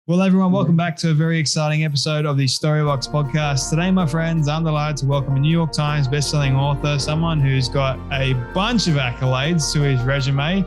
Well, everyone, welcome back to a very exciting episode of the Storybox podcast. Today, my friends, I'm delighted to welcome a New York Times bestselling author, someone who's got a bunch of accolades to his resume.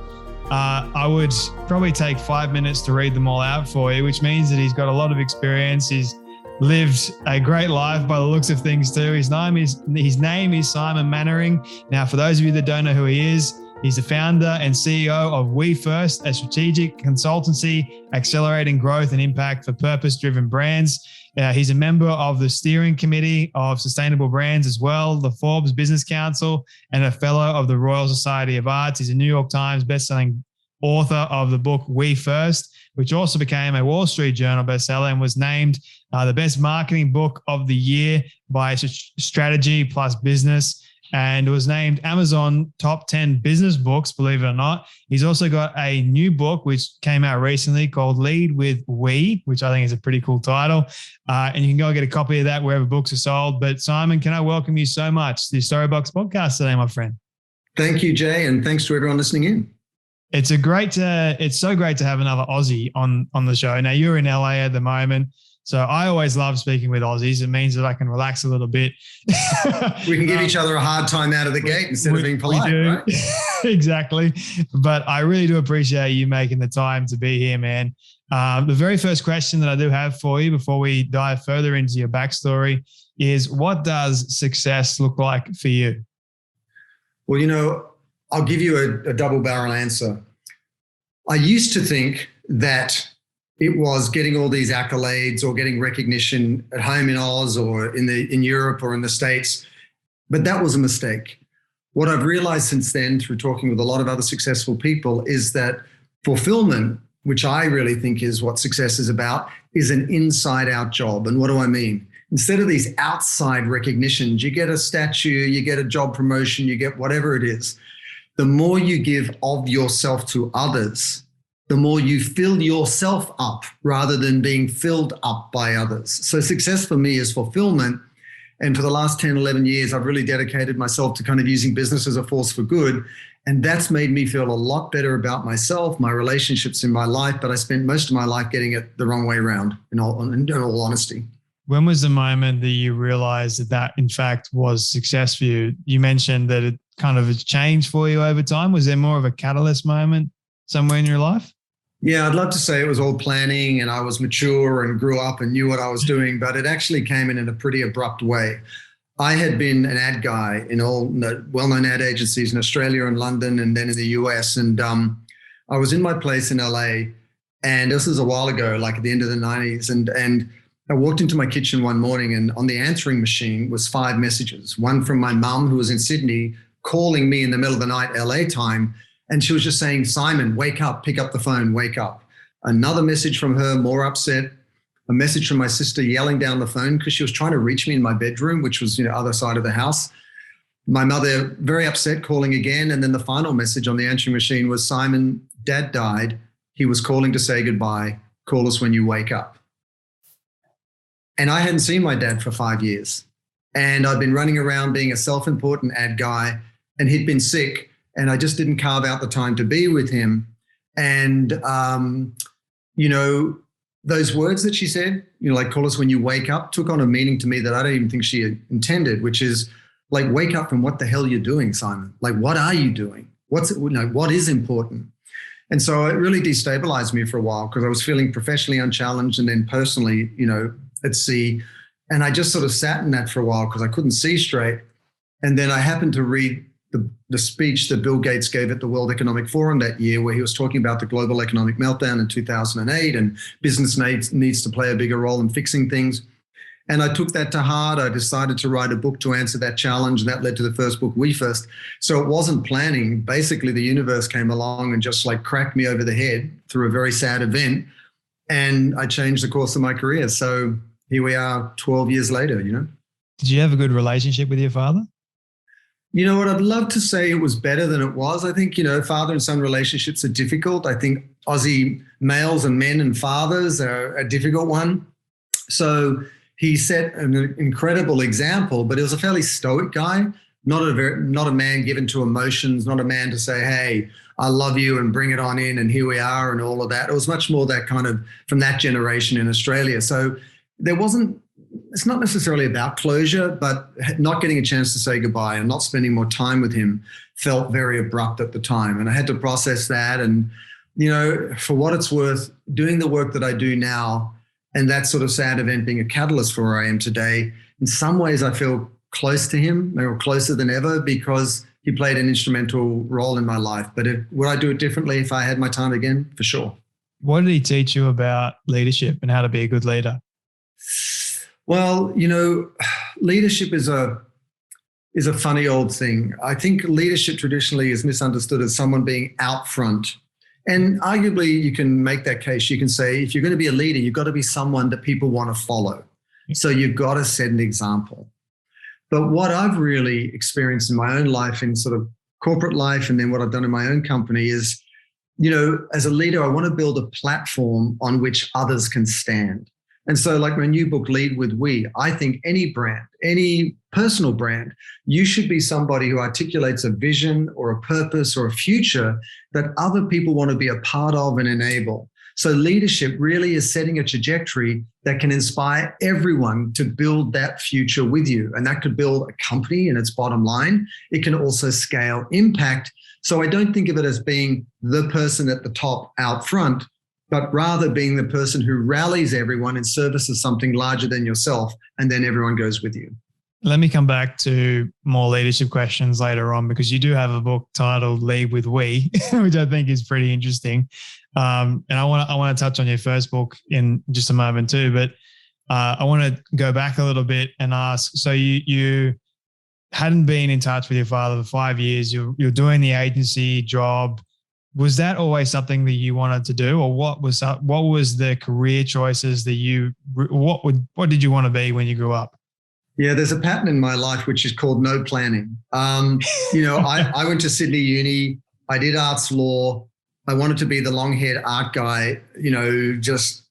I would probably take 5 minutes to read them all out for you, which means that he's got a lot of experience. He's lived a great life by the looks of things too. His name is Simon Mannering. Now, for those of you that don't know who he is, he's the founder and CEO of We First, a strategic consultancy accelerating growth and impact for purpose-driven brands. He's a member of the steering committee of sustainable brands as well, the Forbes Business Council, and a fellow of the Royal Society of Arts. He's a New York Times bestselling author of the book We First, which also became a Wall Street Journal bestseller and was named the best marketing book of the year by Strategy Plus Business, and was named Amazon top 10 business books, believe it or not. He's also got a new book which came out recently called Lead with We, which I think is a pretty cool title. And you can go get a copy of that wherever books are sold. But Simon, can I welcome you so much to the Storybox podcast today, my friend? Thank you, Jay, and thanks to everyone listening in. It's so great to have another Aussie on the show. Now, you're in LA at the moment. So I always love speaking with Aussies. It means that I can relax a little bit. We can give each other a hard time out of the gate instead of being polite, right? Exactly. But I really do appreciate you making the time to be here, man. The very first question that I do have for you before we dive further into your backstory is, what does success look like for you? Well, I'll give you a double barrel answer. I used to think that it was getting all these accolades or getting recognition at home in Oz or in Europe or in the States, but that was a mistake. What I've realized since then, through talking with a lot of other successful people, is that fulfillment, which I really think is what success is about, is an inside-out job. And what do I mean? Instead of these outside recognitions, you get a statue, you get a job promotion, you get whatever it is. The more you give of yourself to others, the more you fill yourself up rather than being filled up by others. So success for me is fulfillment. And for the last 10, 11 years, I've really dedicated myself to kind of using business as a force for good. And that's made me feel a lot better about myself, my relationships in my life. But I spent most of my life getting it the wrong way around, in all honesty. When was the moment that you realized that in fact was success for you? You mentioned that it kind of has changed for you over time. Was there more of a catalyst moment somewhere in your life? Yeah, I'd love to say it was all planning and I was mature and grew up and knew what I was doing, but it actually came in a pretty abrupt way. I had been an ad guy in all well-known ad agencies in Australia and London and then in the US. And I was in my place in LA, and this was a while ago, like at the end of the 90s. And I walked into my kitchen one morning, and on the answering machine was 5 messages. One from my mum, who was in Sydney, calling me in the middle of the night, LA time. And she was just saying, Simon, wake up, pick up the phone, wake up. Another message from her, more upset. A message from my sister yelling down the phone because she was trying to reach me in my bedroom, which was, other side of the house. My mother, very upset, calling again. And then the final message on the answering machine was, Simon, Dad died. He was calling to say goodbye. Call us when you wake up. And I hadn't seen my dad for 5 years. And I'd been running around being a self-important ad guy, and he'd been sick. And I just didn't carve out the time to be with him. And, those words that she said, like call us when you wake up, took on a meaning to me that I don't even think she had intended, which is like, wake up from what the hell you're doing, Simon. Like, what are you doing? What is important? And so it really destabilized me for a while because I was feeling professionally unchallenged and then personally, at sea. And I just sort of sat in that for a while because I couldn't see straight. And then I happened to read the speech that Bill Gates gave at the World Economic Forum that year, where he was talking about the global economic meltdown in 2008 and business needs to play a bigger role in fixing things. And I took that to heart. I decided to write a book to answer that challenge, and that led to the first book, We First. So it wasn't planning. Basically, the universe came along and just like cracked me over the head through a very sad event, and I changed the course of my career. So here we are 12 years later, Did you have a good relationship with your father? You know what? I'd love to say it was better than it was. I think, father and son relationships are difficult. I think Aussie males and men and fathers are a difficult one. So he set an incredible example, but he was a fairly stoic guy, not a man given to emotions, not a man to say, hey, I love you and bring it on in and here we are and all of that. It was much more that kind of from that generation in Australia. So it's not necessarily about closure, but not getting a chance to say goodbye and not spending more time with him felt very abrupt at the time. And I had to process that. And, for what it's worth, doing the work that I do now and that sort of sad event being a catalyst for where I am today, in some ways I feel close to him, or closer than ever, because he played an instrumental role in my life. But would I do it differently if I had my time again? For sure. What did he teach you about leadership and how to be a good leader? Well, leadership is a funny old thing. I think leadership traditionally is misunderstood as someone being out front. And arguably you can make that case. You can say, if you're going to be a leader, you've got to be someone that people want to follow. So you've got to set an example. But what I've really experienced in my own life, in sort of corporate life, and then what I've done in my own company is, as a leader, I want to build a platform on which others can stand. And so like my new book, Lead with We, I think any brand, any personal brand, you should be somebody who articulates a vision or a purpose or a future that other people want to be a part of and enable. So leadership really is setting a trajectory that can inspire everyone to build that future with you. And that could build a company and its bottom line. It can also scale impact. So I don't think of it as being the person at the top out front, but rather being the person who rallies everyone in service of something larger than yourself, and then everyone goes with you. Let me come back to more leadership questions later on, because you do have a book titled Lead with We, which I think is pretty interesting. And I want to touch on your first book in just a moment too, but I want to go back a little bit and ask, so you hadn't been in touch with your father for 5 years, you're doing the agency job. Was that always something that you wanted to do, or what was the career choices that what did you want to be when you grew up? Yeah, there's a pattern in my life which is called no planning. I went to Sydney Uni. I did arts law. I wanted to be the long-haired art guy, just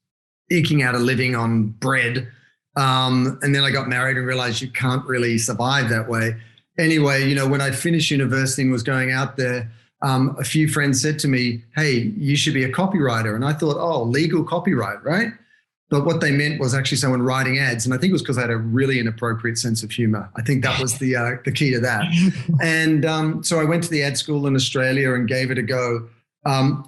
eking out a living on bread. And then I got married and realized you can't really survive that way. Anyway, when I finished university and was going out there, a few friends said to me, hey, you should be a copywriter. And I thought, oh, legal copyright, right? But what they meant was actually someone writing ads. And I think it was because I had a really inappropriate sense of humor. I think that was the key to that. And so I went to the ad school in Australia and gave it a go.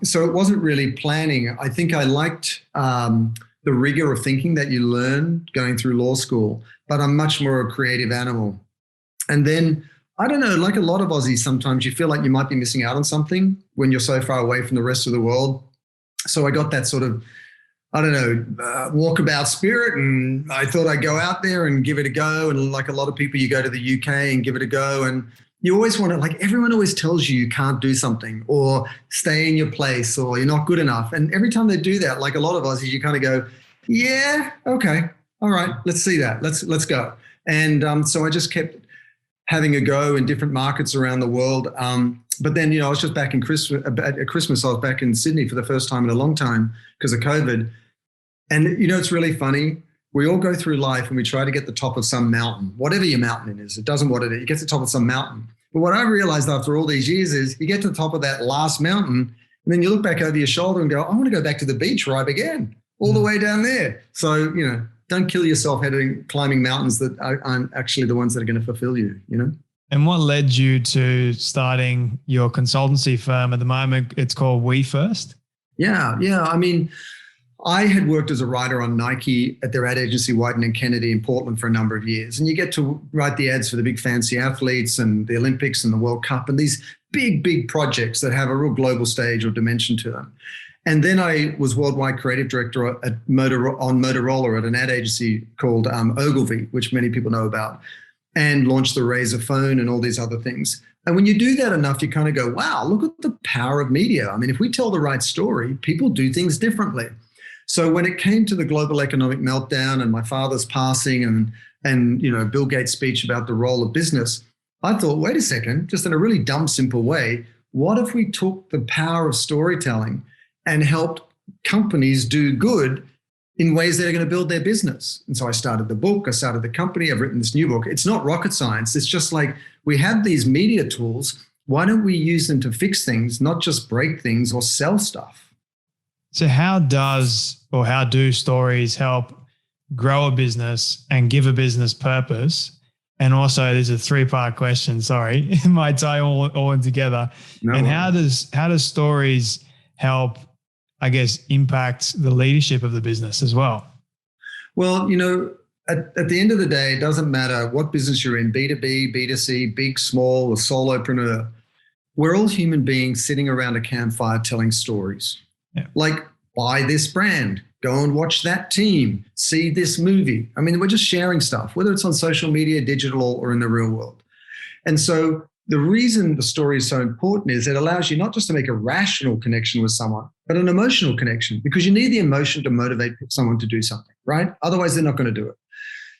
So it wasn't really planning. I think I liked the rigor of thinking that you learn going through law school, but I'm much more a creative animal. And then, I don't know, like a lot of Aussies, sometimes you feel like you might be missing out on something when you're so far away from the rest of the world. So I got that sort of, walkabout spirit, and I thought I'd go out there and give it a go. And like a lot of people, you go to the UK and give it a go. And you always want to, like everyone always tells you can't do something or stay in your place or you're not good enough. And every time they do that, like a lot of Aussies, you kind of go, yeah, okay, all right, let's see that. Let's go. And so I just kept having a go in different markets around the world. But then, I was just back at Christmas, I was back in Sydney for the first time in a long time because of COVID. And, it's really funny. We all go through life and we try to get the top of some mountain, whatever your mountain is. It doesn't what it is. You get to the top of some mountain. But what I realized after all these years is you get to the top of that last mountain and then you look back over your shoulder and go, I want to go back to the beach where I began, all the way down there. So, don't kill yourself climbing mountains that aren't actually the ones that are going to fulfill you, And what led you to starting your consultancy firm? At the moment, it's called We First. Yeah. I mean, I had worked as a writer on Nike at their ad agency, Wieden & Kennedy in Portland for a number of years. And you get to write the ads for the big fancy athletes and the Olympics and the World Cup and these big, big projects that have a real global stage or dimension to them. And then I was worldwide creative director on Motorola at an ad agency called Ogilvy, which many people know about, and launched the Razr phone and all these other things. And when you do that enough, you kind of go, wow, look at the power of media. I mean, if we tell the right story, people do things differently. So when it came to the global economic meltdown and my father's passing and Bill Gates' speech about the role of business, I thought, wait a second, just in a really dumb, simple way, what if we took the power of storytelling and helped companies do good in ways that are going to build their business? And so I started the book, I started the company, I've written this new book. It's not rocket science. It's just like we have these media tools. why don't we use them to fix things, not just break things or sell stuff? So how do stories help grow a business and give a business purpose? And also, there's a 3-part question. Sorry, it might tie all in together. No and worries. how does stories help, I guess, impact the leadership of the business as well? Well, at the end of the day, it doesn't matter what business you're in, B2B, B2C, big, small, or solopreneur. We're all human beings sitting around a campfire telling stories. Yeah. Like, buy this brand, go and watch that team, see this movie. I mean, we're just sharing stuff, whether it's on social media, digital, or in the real world. And so the reason the story is so important is it allows you not just to make a rational connection with someone, but an emotional connection, because you need the emotion to motivate someone to do something, right? Otherwise, they're not going to do it.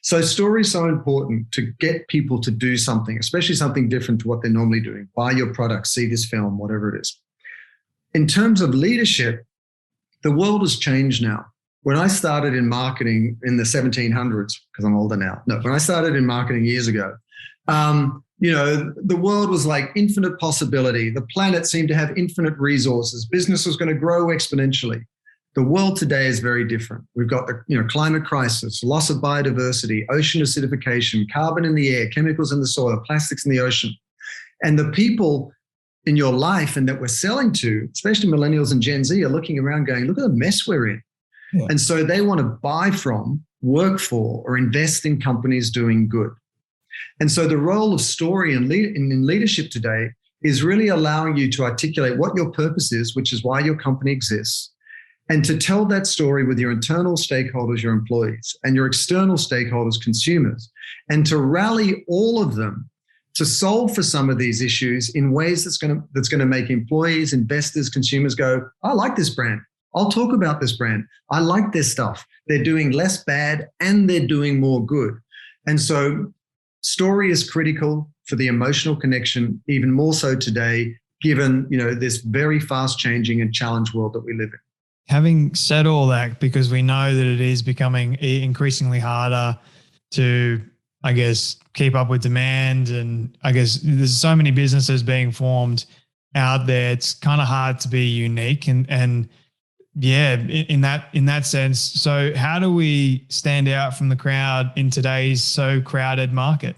So story is so important to get people to do something, especially something different to what they're normally doing. Buy your product, see this film, whatever it is. In terms of leadership, the world has changed now. When I started in marketing in the 1700s, because I'm older now. No, when I started in marketing years ago, the world was like infinite possibility. The planet seemed to have infinite resources. Business was going to grow exponentially. The world today is very different. We've got the climate crisis, loss of biodiversity, ocean acidification, carbon in the air, chemicals in the soil, plastics in the ocean. And the people in your life and that we're selling to, especially millennials and Gen Z, are looking around going, look at the mess we're in. Yeah. And so they want to buy from, work for, or invest in companies doing good. And so the role of story in leadership today is really allowing you to articulate what your purpose is, which is why your company exists, and to tell that story with your internal stakeholders, your employees, and your external stakeholders, consumers, and to rally all of them to solve for some of these issues in ways that's going to make employees, investors, consumers go, I like this brand. I'll talk about this brand. I like their stuff. They're doing less bad and they're doing more good. And so story is critical for the emotional connection, even more so today, given this very fast changing and challenged world that we live in. Having said all that, because we know that it is becoming increasingly harder to, I guess, keep up with demand, and I guess there's so many businesses being formed out there, it's kind of hard to be unique and yeah, in that sense. So how do we stand out from the crowd in today's so crowded market?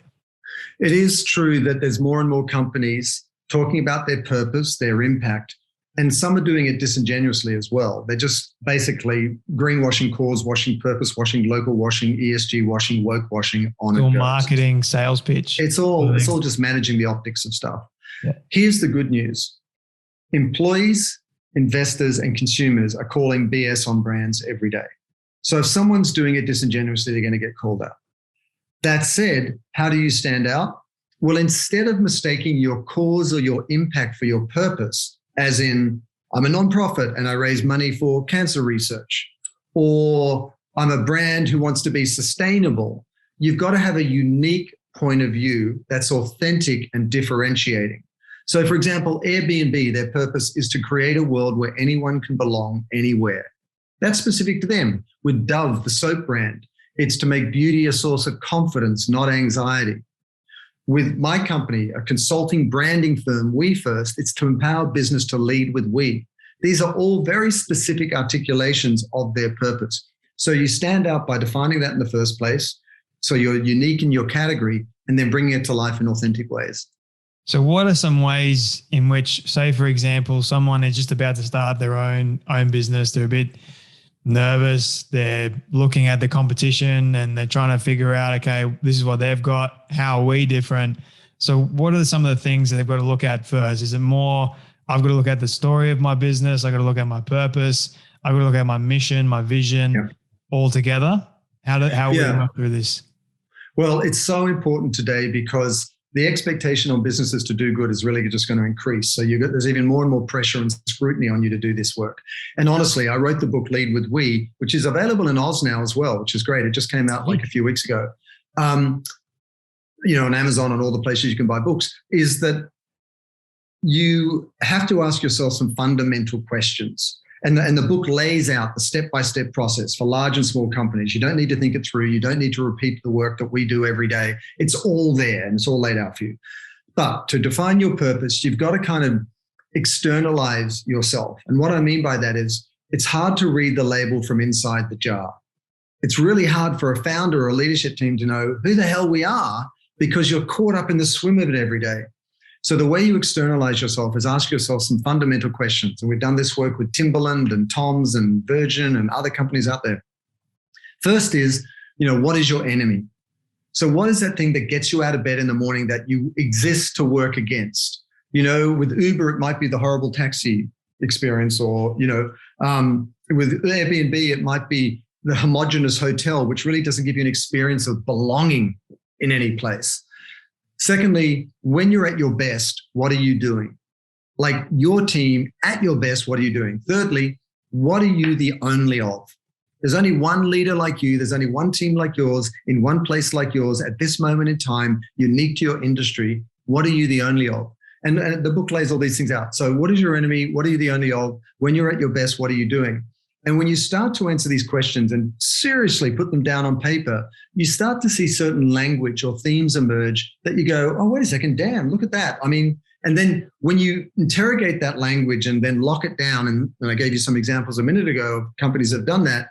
It is true that there's more and more companies talking about their purpose, their impact, and some are doing it disingenuously as well. They're just basically greenwashing, cause washing, purpose washing, local washing, ESG washing, woke washing on it. Marketing, sales pitch. It's all just managing the optics of stuff. Yeah. Here's the good news. Employees, investors, and consumers are calling BS on brands every day. So if someone's doing it disingenuously, they're going to get called out. That said, how do you stand out? Well, instead of mistaking your cause or your impact for your purpose, as in, I'm a nonprofit and I raise money for cancer research, or I'm a brand who wants to be sustainable, you've got to have a unique point of view that's authentic and differentiating. So, for example, Airbnb, their purpose is to create a world where anyone can belong anywhere. That's specific to them. With Dove, the soap brand, it's to make beauty a source of confidence, not anxiety. With my company, a consulting branding firm, We First, it's to empower business to lead with we. These are all very specific articulations of their purpose. So you stand out by defining that in the first place. So you're unique in your category and then bringing it to life in authentic ways. So what are some ways in which, say, for example, someone is just about to start their own business, they're a bit nervous, they're looking at the competition and they're trying to figure out, okay, this is what they've got, how are we different? So what are some of the things that they've got to look at first? Is it more, I've got to look at the story of my business, I've got to look at my purpose, I've got to look at my mission, my vision all together? How are we going to go through this? Well, it's so important today because the expectation on businesses to do good is really just going to increase. So there's even more and more pressure and scrutiny on you to do this work. And honestly, I wrote the book Lead with We, which is available in Oz now as well, which is great. It just came out like a few weeks ago. On Amazon and all the places you can buy books, is that you have to ask yourself some fundamental questions. And the book lays out the step-by-step process for large and small companies. You don't need to think it through. You don't need to repeat the work that we do every day. It's all there and it's all laid out for you. But to define your purpose, you've got to kind of externalize yourself. And what I mean by that is it's hard to read the label from inside the jar. It's really hard for a founder or a leadership team to know who the hell we are because you're caught up in the swim of it every day. So the way you externalize yourself is ask yourself some fundamental questions. And we've done this work with Timberland and Tom's and Virgin and other companies out there. First is, what is your enemy? So what is that thing that gets you out of bed in the morning that you exist to work against? With Uber, it might be the horrible taxi experience, or, with Airbnb, it might be the homogenous hotel, which really doesn't give you an experience of belonging in any place. Secondly, when you're at your best, what are you doing? Like your team at your best, what are you doing? Thirdly, what are you the only of? There's only one leader like you. There's only one team like yours in one place like yours at this moment in time, unique to your industry. What are you the only of? And the book lays all these things out. So what is your enemy? What are you the only of? When you're at your best, what are you doing? And when you start to answer these questions and seriously put them down on paper, you start to see certain language or themes emerge that you go, oh, wait a second, damn, look at that. And then when you interrogate that language and then lock it down, and I gave you some examples a minute ago of companies that have done that,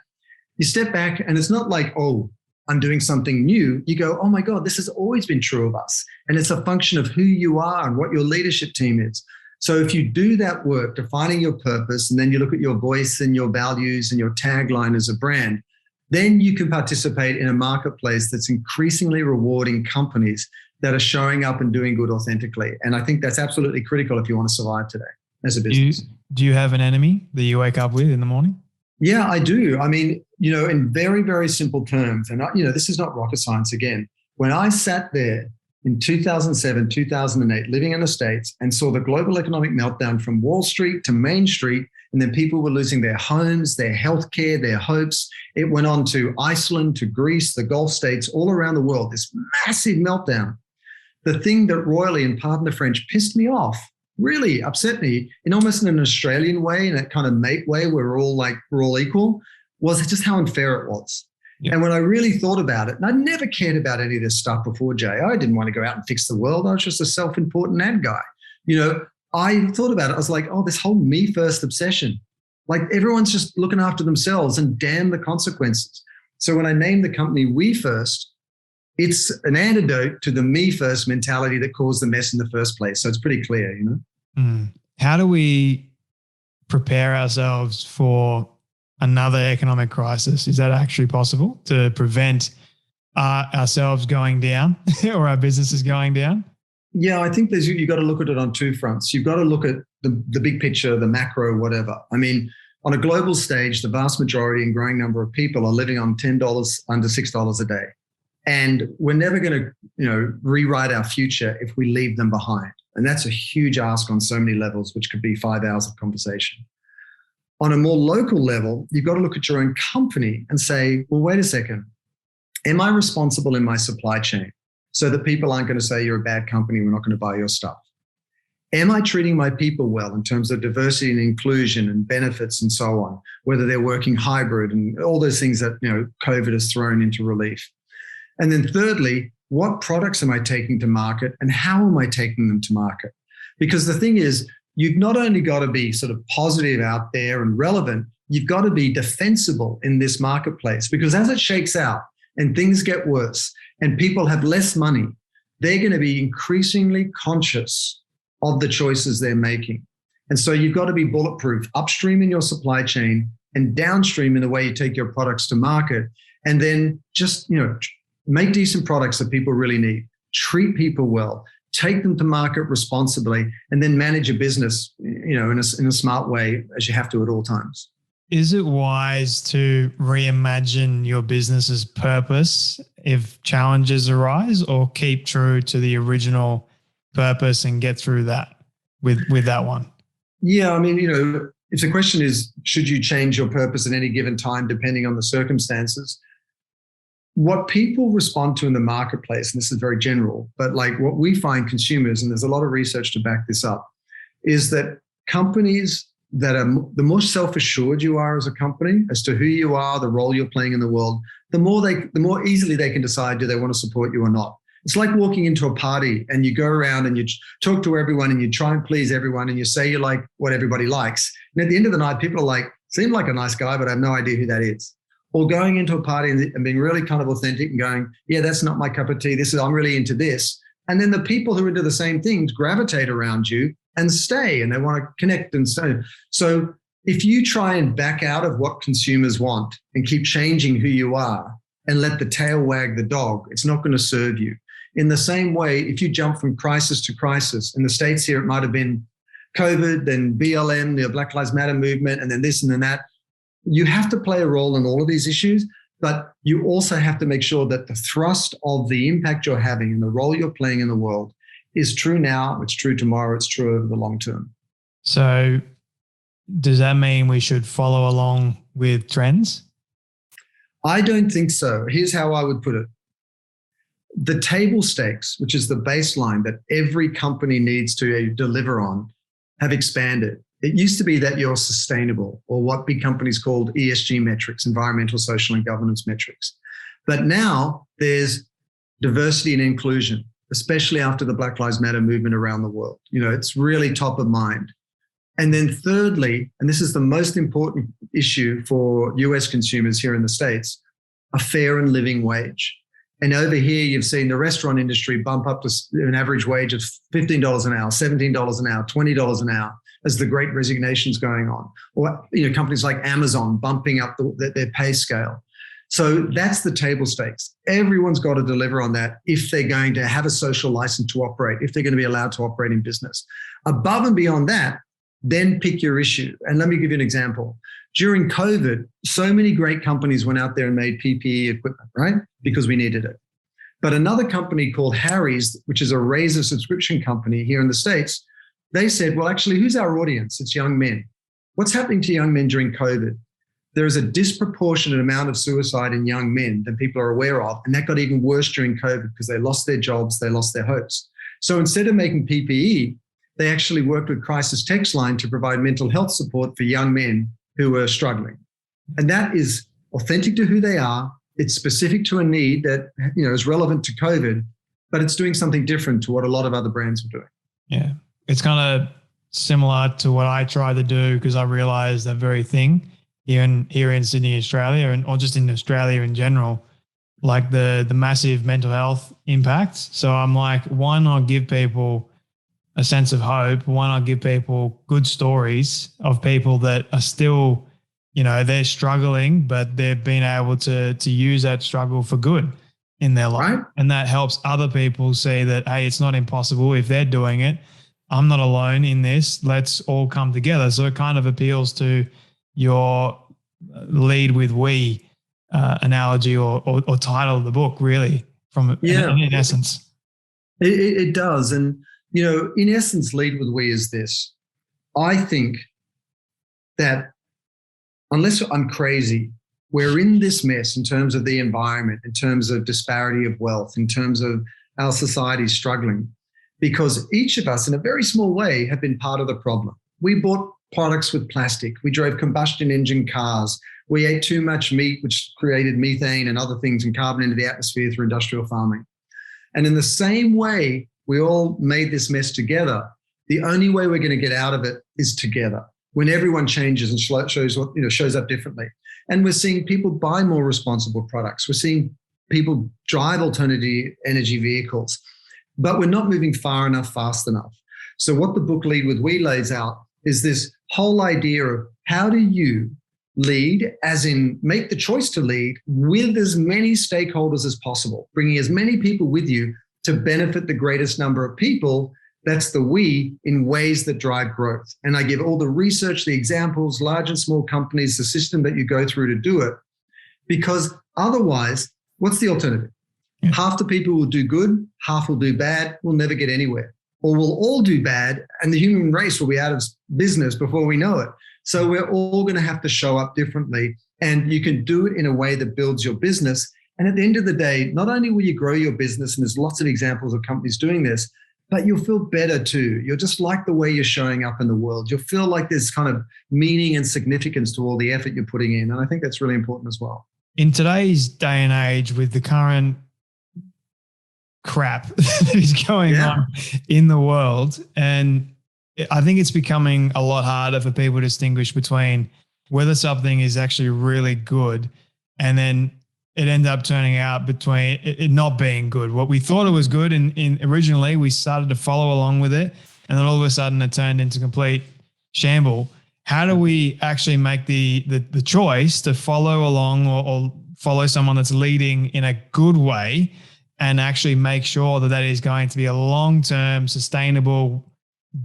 you step back and it's not like, oh, I'm doing something new. You go, oh my God, this has always been true of us. And it's a function of who you are and what your leadership team is. So if you do that work, defining your purpose, and then you look at your voice and your values and your tagline as a brand, then you can participate in a marketplace that's increasingly rewarding companies that are showing up and doing good authentically. And I think that's absolutely critical if you want to survive today as a business. Do you have an enemy that you wake up with in the morning? Yeah, I do. In very, very simple terms, and this is not rocket science again. When I sat there in 2007, 2008, living in the States and saw the global economic meltdown from Wall Street to Main Street, and then people were losing their homes, their healthcare, their hopes. It went on to Iceland, to Greece, the Gulf states, all around the world, this massive meltdown. The thing that royally, and pardon the French, pissed me off, really upset me in almost an Australian way, in that kind of mate way where we're all equal, was just how unfair it was. Yeah. And when I really thought about it, and I never cared about any of this stuff before, Jay. I didn't want to go out and fix the world. I was just a self-important ad guy. I thought about it. I was like, oh, this whole me first obsession. Like everyone's just looking after themselves and damn the consequences. So when I named the company We First, it's an antidote to the me first mentality that caused the mess in the first place. So it's pretty clear, How do we prepare ourselves for another economic crisis? Is that actually possible to prevent ourselves going down or our businesses going down? Yeah, I think you've got to look at it on two fronts. You've got to look at the big picture, the macro, whatever. On a global stage, the vast majority and growing number of people are living on $10 under $6 a day. And we're never going to, rewrite our future if we leave them behind. And that's a huge ask on so many levels, which could be 5 hours of conversation. On a more local level, you've got to look at your own company and say, well, wait a second. Am I responsible in my supply chain so that people aren't going to say you're a bad company, we're not going to buy your stuff? Am I treating my people well in terms of diversity and inclusion and benefits and so on, whether they're working hybrid and all those things that, COVID has thrown into relief? And then thirdly, what products am I taking to market and how am I taking them to market? Because the thing is, you've not only got to be sort of positive out there and relevant, you've got to be defensible in this marketplace, because as it shakes out and things get worse and people have less money, they're going to be increasingly conscious of the choices they're making. And so you've got to be bulletproof upstream in your supply chain and downstream in the way you take your products to market. And then just, make decent products that people really need, treat people well, take them to market responsibly, and then manage a business, in a smart way, as you have to at all times. Is it wise to reimagine your business's purpose if challenges arise, or keep true to the original purpose and get through that with that one? Yeah, if the question is, should you change your purpose at any given time depending on the circumstances? What people respond to in the marketplace, and this is very general, but like what we find consumers, and there's a lot of research to back this up, is that companies that are, the more self-assured you are as a company as to who you are, the role you're playing in the world, the more easily they can decide, do they want to support you or not? It's like walking into a party and you go around and you talk to everyone and you try and please everyone and you say you like what everybody likes. And at the end of the night, people are like, seem like a nice guy, but I have no idea who that is. Or going into a party and being really kind of authentic and going, yeah, that's not my cup of tea. I'm really into this. And then the people who are into the same things gravitate around you and stay, and they want to connect and so. So if you try and back out of what consumers want and keep changing who you are and let the tail wag the dog, it's not going to serve you. In the same way, if you jump from crisis to crisis, in the States here, it might have been COVID, then BLM, the Black Lives Matter movement, and then this and then that. You have to play a role in all of these issues, but you also have to make sure that the thrust of the impact you're having and the role you're playing in the world is true now, it's true tomorrow, it's true over the long term. So does that mean we should follow along with trends? I don't think so. Here's how I would put it. The table stakes, which is the baseline that every company needs to deliver on, have expanded. It used to be that you're sustainable, or what big companies called ESG metrics, environmental, social, and governance metrics. But now there's diversity and inclusion, especially after the Black Lives Matter movement around the world. It's really top of mind. And then thirdly, and this is the most important issue for US consumers here in the States, a fair and living wage. And over here, you've seen the restaurant industry bump up to an average wage of $15 an hour, $17 an hour, $20 an hour as the great resignation's going on. Or companies like Amazon bumping up their pay scale. So that's the table stakes. Everyone's got to deliver on that if they're going to have a social license to operate, if they're going to be allowed to operate in business. Above and beyond that, then pick your issue. And let me give you an example. During COVID, so many great companies went out there and made PPE equipment, right? Because we needed it. But another company called Harry's, which is a razor subscription company here in the States, they said, well, actually, who's our audience? It's young men. What's happening to young men during COVID? There is a disproportionate amount of suicide in young men than people are aware of. And that got even worse during COVID because they lost their jobs, they lost their hopes. So instead of making PPE, they actually worked with Crisis Text Line to provide mental health support for young men who were struggling. And that is authentic to who they are. It's specific to a need that is relevant to COVID, but it's doing something different to what a lot of other brands are doing. Yeah. It's kind of similar to what I try to do because I realized that very thing here in Sydney, Australia, or just in Australia in general, like the massive mental health impact. So I'm like, why not give people a sense of hope? Why not give people good stories of people that are still, they're struggling, but they've been able to use that struggle for good in their life. Right. And that helps other people see that, hey, it's not impossible. If they're doing it, I'm not alone in this. Let's all come together. So it kind of appeals to your lead with we analogy or title of the book, really, in essence. It does. And, in essence, lead with we is this. I think that unless I'm crazy, we're in this mess in terms of the environment, in terms of disparity of wealth, in terms of our society struggling, because each of us in a very small way have been part of the problem. We bought products with plastic. We drove combustion engine cars. We ate too much meat, which created methane and other things and carbon into the atmosphere through industrial farming. And in the same way, we all made this mess together. The only way we're going to get out of it is together. When everyone changes and shows up differently. And we're seeing people buy more responsible products. We're seeing people drive alternative energy vehicles, but we're not moving far enough, fast enough. So what the book Lead with We lays out is this whole idea of how do you lead, as in make the choice to lead with as many stakeholders as possible, bringing as many people with you to benefit the greatest number of people. That's the we, in ways that drive growth. And I give all the research, the examples, large and small companies, the system that you go through to do it. Because otherwise, what's the alternative? Yeah. Half the people will do good, half will do bad, we'll never get anywhere. Or we'll all do bad and the human race will be out of business before we know it. So we're all going to have to show up differently. And you can do it in a way that builds your business. And at the end of the day, not only will you grow your business, and there's lots of examples of companies doing this, but you'll feel better too. You'll just like the way you're showing up in the world. You'll feel like there's kind of meaning and significance to all the effort you're putting in. And I think that's really important as well. In today's day and age, with the current crap that is going on in the world. And I think it's becoming a lot harder for people to distinguish between whether something is actually really good and then it ended up turning out between it not being good. What we thought it was good in originally, we started to follow along with it, and then all of a sudden it turned into complete shamble. How do we actually make the choice to follow along or follow someone that's leading in a good way and actually make sure that that is going to be a long-term, sustainable,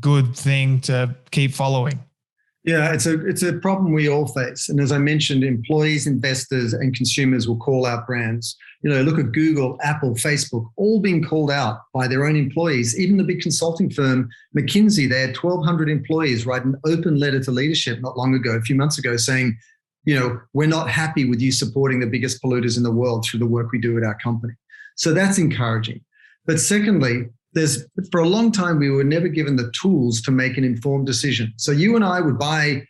good thing to keep following? Yeah, it's a problem we all face. And as I mentioned, employees, investors, and consumers will call out brands. Look at Google, Apple, Facebook, all being called out by their own employees. Even the big consulting firm, McKinsey, they had 1,200 employees write an open letter to leadership not long ago, a few months ago, saying, we're not happy with you supporting the biggest polluters in the world through the work we do at our company. So that's encouraging. But secondly, for a long time, we were never given the tools to make an informed decision. So you and I would buy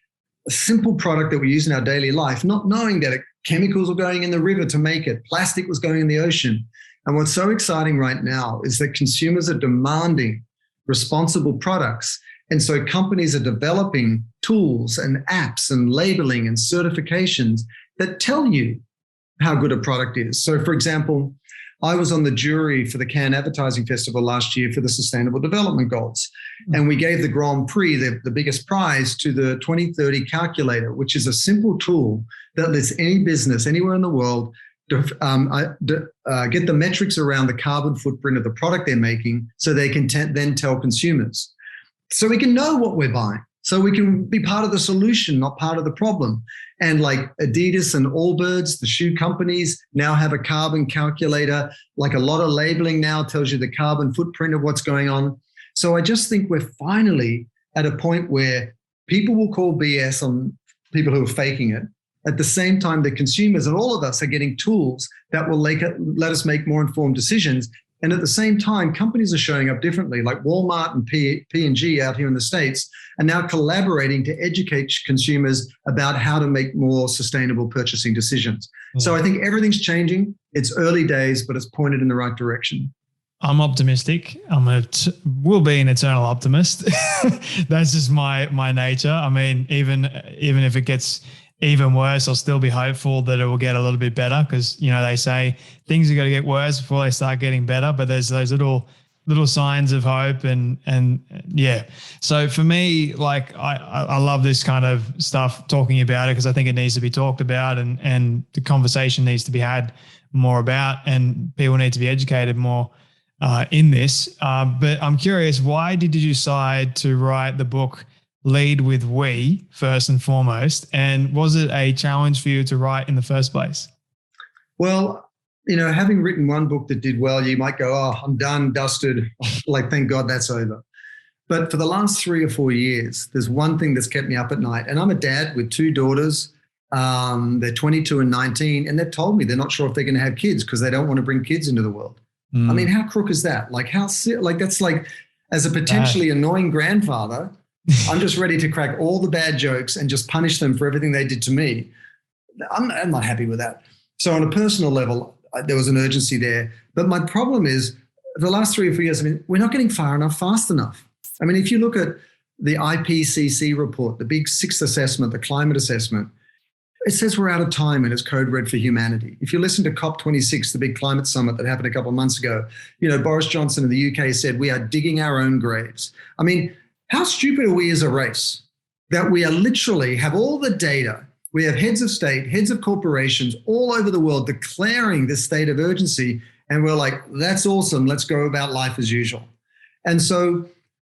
a simple product that we use in our daily life, not knowing that chemicals were going in the river to make it, plastic was going in the ocean. And what's so exciting right now is that consumers are demanding responsible products. And so companies are developing tools and apps and labeling and certifications that tell you how good a product is. So for example, I was on the jury for the Cannes Advertising Festival last year for the Sustainable Development Goals. And we gave the Grand Prix, the biggest prize, to the 2030 Calculator, which is a simple tool that lets any business anywhere in the world get the metrics around the carbon footprint of the product they're making so they can then tell consumers. So we can know what we're buying. So we can be part of the solution, not part of the problem. And like Adidas and Allbirds, the shoe companies, now have a carbon calculator. Like a lot of labeling now tells you the carbon footprint of what's going on. So I just think we're finally at a point where people will call BS on people who are faking it. At the same time, the consumers and all of us are getting tools that will let us make more informed decisions. And at the same time, companies are showing up differently, like Walmart and P&G out here in the States are now collaborating to educate consumers about how to make more sustainable purchasing decisions. So I think everything's changing. It's early days, but it's pointed in the right direction. I'm optimistic. Will be an eternal optimist. That's just my nature. I mean, even if it gets even worse, I'll still be hopeful that it will get a little bit better because, they say things are going to get worse before they start getting better, but there's those little signs of hope and yeah. So for me, like I love this kind of stuff, talking about it, because I think it needs to be talked about and the conversation needs to be had more about, and people need to be educated more in this. But I'm curious, why did you decide to write the book Lead with We first and foremost? And was it a challenge for you to write in the first place? Well, having written one book that did well, you might go, oh, I'm done, dusted. Like, thank God that's over. But for the last 3 or 4 years, there's one thing that's kept me up at night. And I'm a dad with 2 daughters. They're 22 and 19. And they've told me they're not sure if they're going to have kids because they don't want to bring kids into the world. I mean, how crook is that? Like, that's like, as a potentially annoying grandfather, I'm just ready to crack all the bad jokes and just punish them for everything they did to me. I'm not happy with that. So on a personal level, there was an urgency there. But my problem is the last 3 or 4 years, we're not getting far enough, fast enough. If you look at the IPCC report, the big 6th assessment, the climate assessment, it says we're out of time and it's code red for humanity. If you listen to COP26, the big climate summit that happened a couple of months ago, Boris Johnson in the UK said we are digging our own graves. How stupid are we as a race that we are literally have all the data? We have heads of state, heads of corporations all over the world declaring this state of urgency. And we're like, that's awesome. Let's go about life as usual. And so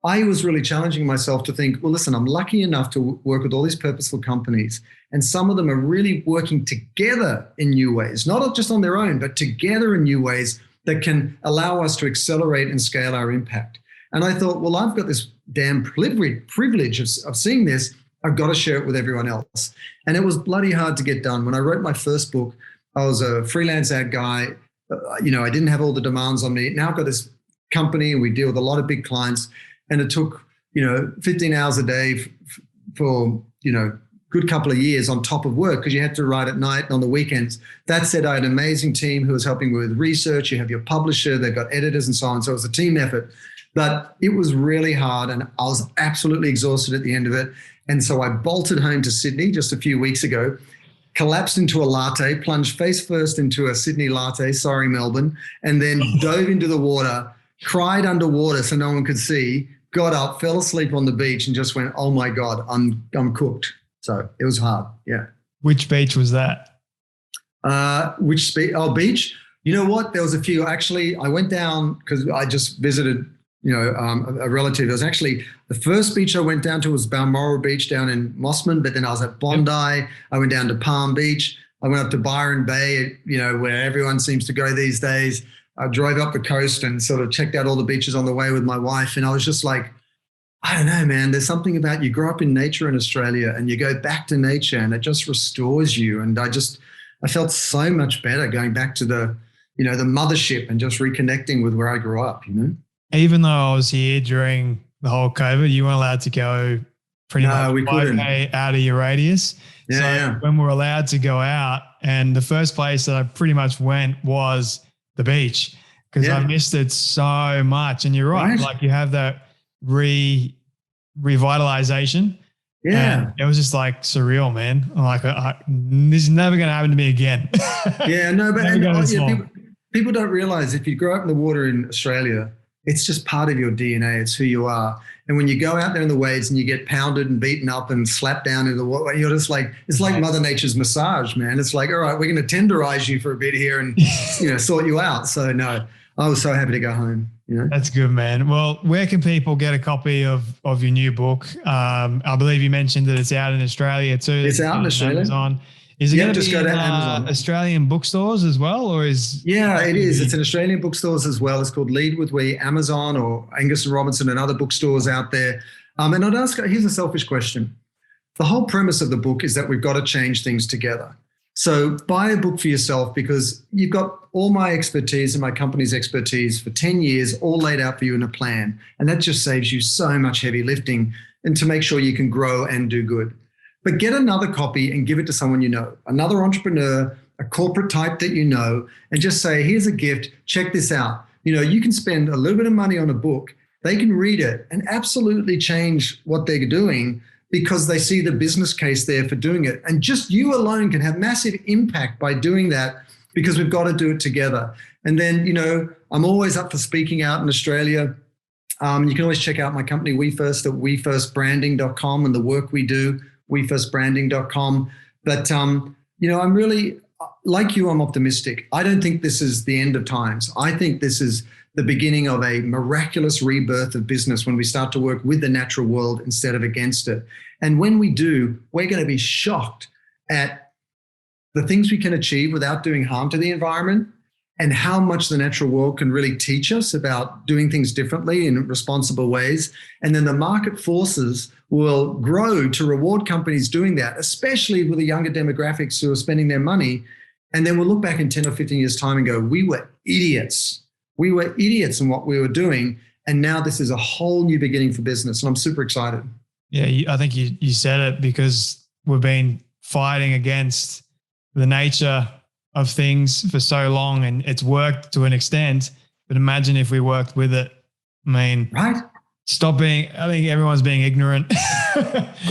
I was really challenging myself to think, well, listen, I'm lucky enough to work with all these purposeful companies. And some of them are really working together in new ways, not just on their own, but together in new ways that can allow us to accelerate and scale our impact. And I thought, well, I've got this damn privilege of seeing this. I've got to share it with everyone else. And it was bloody hard to get done. When I wrote my first book, I was a freelance ad guy. I didn't have all the demands on me. Now I've got this company and we deal with a lot of big clients. And it took, 15 hours a day for, good couple of years on top of work because you had to write at night and on the weekends. That said, I had an amazing team who was helping me with research. You have your publisher, they've got editors and so on. So it was a team effort. But it was really hard and I was absolutely exhausted at the end of it. And so I bolted home to Sydney just a few weeks ago, collapsed into a latte, plunged face first into a Sydney latte, sorry, Melbourne, and then dove into the water, cried underwater so no one could see, got up, fell asleep on the beach and just went, oh my God, I'm cooked. So it was hard. Yeah. Which beach was that? Beach. You know what? There was a few. Actually, I went down because I just visited, a relative. It was actually the first beach I went down to was Balmoral Beach down in Mossman, but then I was at Bondi. I went down to Palm Beach. I went up to Byron Bay, where everyone seems to go these days. I drove up the coast and sort of checked out all the beaches on the way with my wife. And I was just like, I don't know, man, there's something about you grow up in nature in Australia and you go back to nature and it just restores you. And I felt so much better going back to the mothership and just reconnecting with where I grew up, Even though I was here during the whole COVID, you weren't allowed to go pretty much we couldn't. Out of your radius. Yeah. When we were allowed to go out, and the first place that I pretty much went was the beach because I missed it so much. And you're right. Like you have that revitalization. Yeah. And it was just like surreal, man. I'm like, this is never going to happen to me again. Yeah, no, but people don't realize if you grow up in the water in Australia, it's just part of your DNA. It's who you are. And when you go out there in the waves and you get pounded and beaten up and slapped down into the water, you're just like, it's like Mother Nature's massage, man. It's like, all right, we're going to tenderize you for a bit here and, sort you out. So no, I was so happy to go home. That's good, man. Well, where can people get a copy of your new book? I believe you mentioned that it's out in Australia too. It's out in Australia. Amazon. Is it going to just be go to in Amazon. Australian bookstores as well, or is? Yeah, it is. It's in Australian bookstores as well. It's called Lead With We, Amazon or Angus and Robinson and other bookstores out there. And I'd ask, here's a selfish question. The whole premise of the book is that we've got to change things together. So buy a book for yourself because you've got all my expertise and my company's expertise for 10 years all laid out for you in a plan. And that just saves you so much heavy lifting and to make sure you can grow and do good. But get another copy and give it to someone you know, another entrepreneur, a corporate type that you know, and just say, here's a gift, check this out. You can spend a little bit of money on a book. They can read it and absolutely change what they're doing because they see the business case there for doing it. And just you alone can have massive impact by doing that because we've got to do it together. And then, I'm always up for speaking out in Australia. You can always check out my company, WeFirst, at wefirstbranding.com and the work we do, wefirstbranding.com. But, I'm really, like you, I'm optimistic. I don't think this is the end of times. I think this is the beginning of a miraculous rebirth of business when we start to work with the natural world instead of against it. And when we do, we're going to be shocked at the things we can achieve without doing harm to the environment and how much the natural world can really teach us about doing things differently in responsible ways. And then the market forces will grow to reward companies doing that, especially with the younger demographics who are spending their money. And then we'll look back in 10 or 15 years' time and go, we were idiots. We were idiots in what we were doing. And now this is a whole new beginning for business. And I'm super excited. Yeah, I think you said it because we've been fighting against the nature of things for so long and it's worked to an extent. But imagine if we worked with it. I mean, right? I think everyone's being ignorant.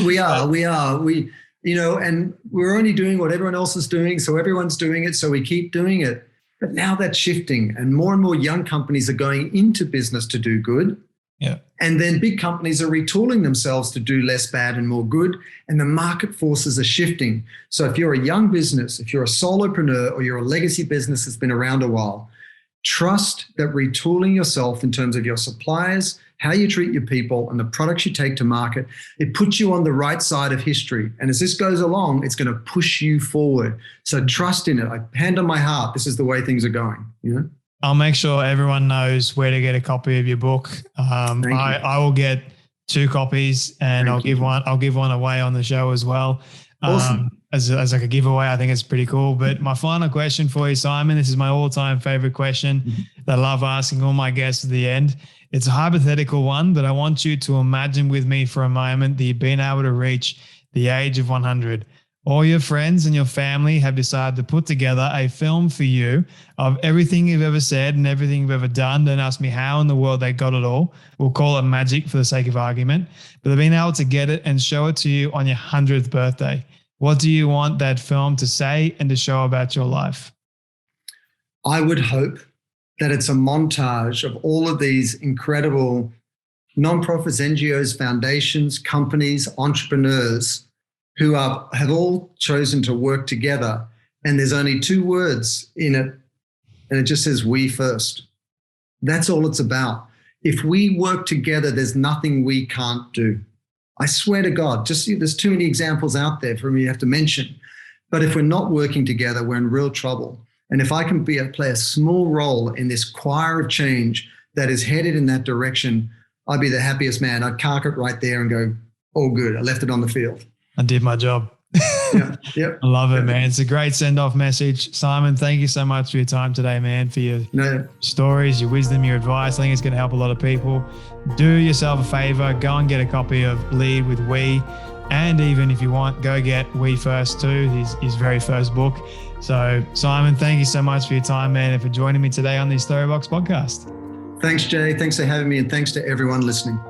We are. And we're only doing what everyone else is doing. So everyone's doing it. So we keep doing it. But now that's shifting and more young companies are going into business to do good. Yeah. And then big companies are retooling themselves to do less bad and more good. And the market forces are shifting. So if you're a young business, if you're a solopreneur or you're a legacy business that's been around a while, trust that retooling yourself in terms of your suppliers, how you treat your people and the products you take to market, it puts you on the right side of history. And as this goes along, it's going to push you forward. So trust in it. I hand on my heart, this is the way things are going, I'll make sure everyone knows where to get a copy of your book. I will get 2 copies and I'll give one away on the show as well. Awesome. As like a giveaway, I think it's pretty cool. But my final question for you, Simon, this is my all-time favorite question that I love asking all my guests at the end. It's a hypothetical one, but I want you to imagine with me for a moment that you've been able to reach The Age of 100. All your friends and your family have decided to put together a film for you of everything you've ever said and everything you've ever done. Don't ask me how in the world they got it all. We'll call it magic for the sake of argument. But they've been able to get it and show it to you on your 100th birthday. What do you want that film to say and to show about your life? I would hope that it's a montage of all of these incredible nonprofits, NGOs, foundations, companies, entrepreneurs who have all chosen to work together. And there's only 2 words in it, and it just says, "We first." That's all it's about. If we work together, there's nothing we can't do. I swear to God, there's too many examples out there for me to have to mention. But if we're not working together, we're in real trouble. And if I can play a small role in this choir of change that is headed in that direction, I'd be the happiest man. I'd park it right there and go, all good. I left it on the field. I did my job. Yeah. I love it, man. It's a great send-off message. Simon, thank you so much for your time today, man, for your stories, your wisdom, your advice. I think it's going to help a lot of people. Do yourself a favor. Go and get a copy of Lead with We. And even if you want, go get We First too, his very first book. So, Simon, thank you so much for your time, man, and for joining me today on the Storybox podcast. Thanks, Jay. Thanks for having me, and thanks to everyone listening.